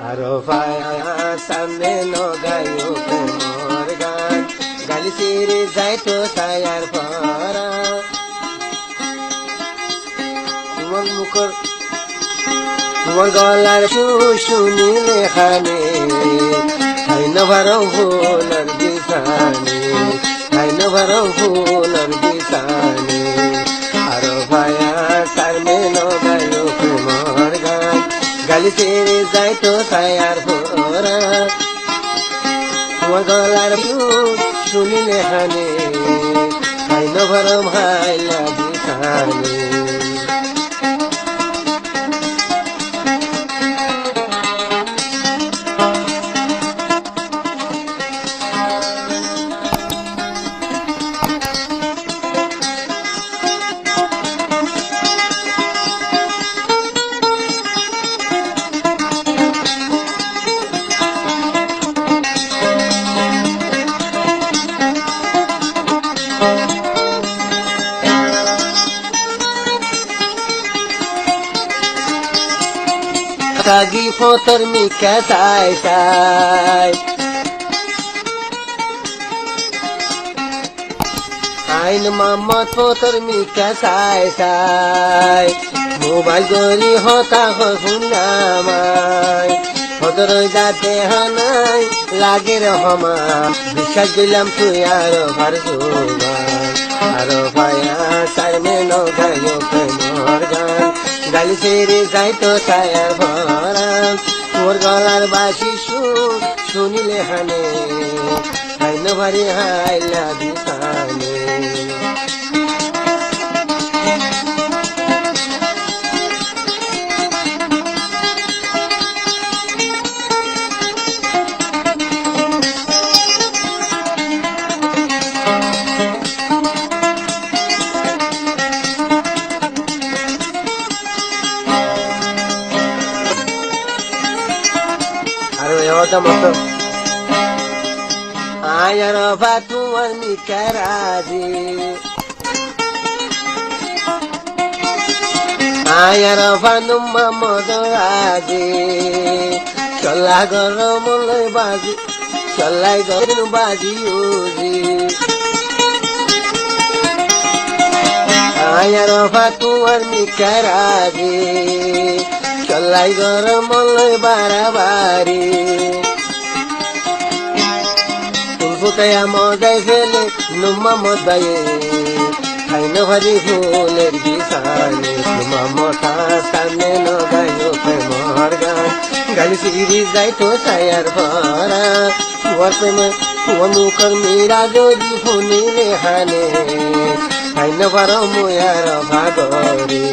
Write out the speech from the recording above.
আরো পায়া সামনে নগায়ো প্রেমর গান গালি সিরে যাইতো ছায়ার পরা তোমার মুখর তোমার গলার শুনিলে খানে খাই না ভারো ফুলার বিছানে খাই না ভারো ফুলার বিছানে আরো ভায়া সামনে নগায়ো প্রেমর গান গালি ছেড়ে যাইতো ছায়ার পরা তোমার গলার শুনিলে খানে খাই না ভারো ভাইলা বিছানে Kagi fotor mika sai sai Ain mammat fotor mika sai sai Mobile gori hota ho sunamai fotor jate hanai lage rahma bishas dilam tu yaro farzubai aro bhaya sarme no gayo premor gan গালি ছেড়ে যাইতো ছায়ার ভরা তোর গলার বাসি শুনিলে হানে হাইন ভারি হাইলা বিছানে Ayar batu ani karaji Ayar banu mamodoraji Cholai goro mulai baji Cholai goro baji uji Ayar batu ani karaji Cholai goro mulai barabari Kaya modai fele numa modaye Haino hari fuler bisane Numa mota samne no gayo premor gan Gali siri jaito sayar pora Tuar prema tuar mukar mira jodi funile hane Haino varo muyar bhagori